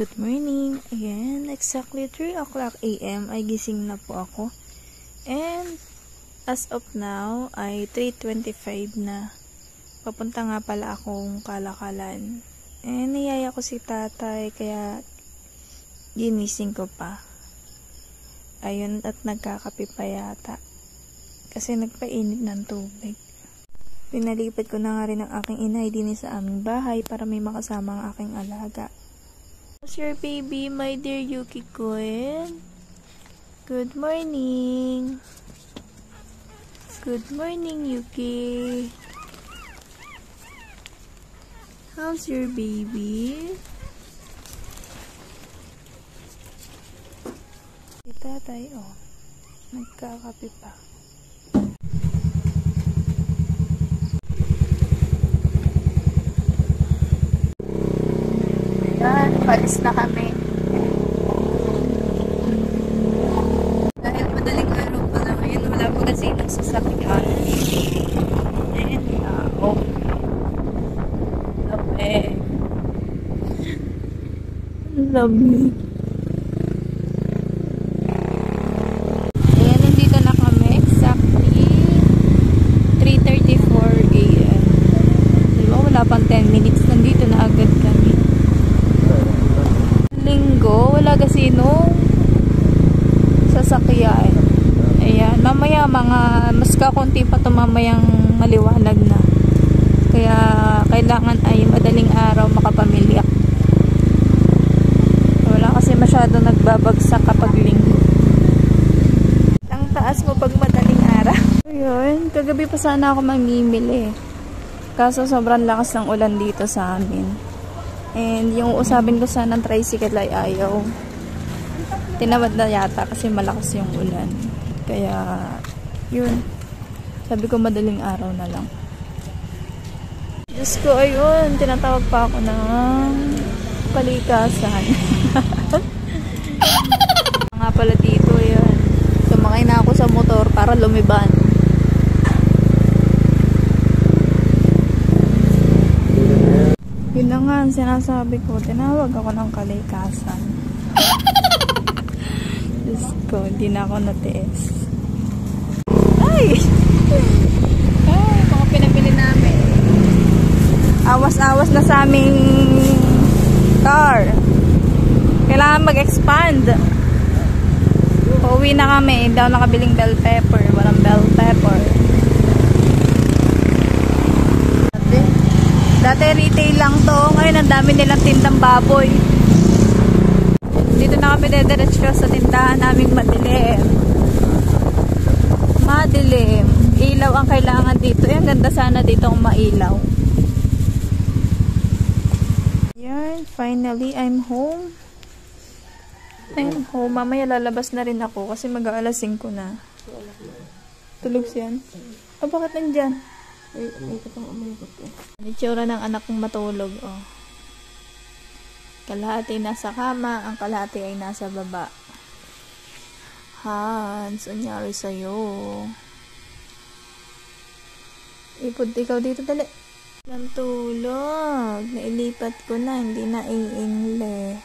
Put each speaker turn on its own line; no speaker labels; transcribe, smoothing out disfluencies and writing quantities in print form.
Good morning. Ayan, exactly 3 o'clock AM ay gising na po ako. And as of now ay 3:25 na. Papunta nga pala akong Kalakalan. And niyaya ko si tatay kaya ginising ko pa. Ayun, at nagkakape pa yata. Kasi nagpainit ng tubig. Pinalipat ko na nga rin ang aking inay din sa aming bahay para may makasama ang aking alaga. How's your baby, my dear Yuki Queen? Good morning. Good morning, Yuki. How's your baby? Si tatay, oh. Nagkakape pa. Yan, palis na kami. Dahil madaling araw pa lang ngayon, wala pa kasi ng sasakyan. Ayan, tao. Labi. Labi. Ayan, nandito na kami. Exactly 3:34 AM. Diba, wala pang 10 minutes. Nandito na agad kami. Linggo, wala kasi nung sasakyan. Ayan, mamaya mas kakunti pa ito mamayang maliwanag na. Kaya kailangan ay madaling araw makapamilya. Wala kasi masyado nagbabagsak kapag linggo. Ang taas mo pag madaling araw. Ayun, kagabi pa sana ako mamimili. Kaso sobrang lakas ng ulan dito sa amin. And yung usapin ko sana ng tricycle ay ayaw. Tinawad na yata kasi malakas yung ulan. Kaya, yun. Sabi ko madaling araw na lang. Diyos ko, ayun. Tinatawag pa ako ng kalikasan. Nga pala dito, yun. Sumakay na ako sa motor para lumiban. Yun na nga ang sinasabi ko. Tinawag ako ng kalikasan. Diyos ko, hindi na ako natiis. Ay! Ay, mga pinabili namin. Awas-awas na sa aming car. Kailangan mag-expand. Pauwi na kami. Hindi ako nakabiling bell pepper. Walang bell pepper. Dati retail lang to. Ngayon ang dami nilang tindang baboy. Dito na kami dediretso sa tindahan naming madilim. Madilim. Ilaw ang kailangan dito. Ang ganda sana dito kung mailaw. Yan. Finally, I'm home. I'm home. Mamaya lalabas na rin ako kasi mag-aalas 5 na. Tulog siyan. Oh, bakit nandyan? Ay, katong umikot eh. Itsura ng anak kong matulog, oh. Kalahati nasa kama, ang kalahati ay nasa baba. Hans, anyari sa'yo? Ipod ikaw dito, dali. Ng tulog. Nailipat ko na, hindi na iingle.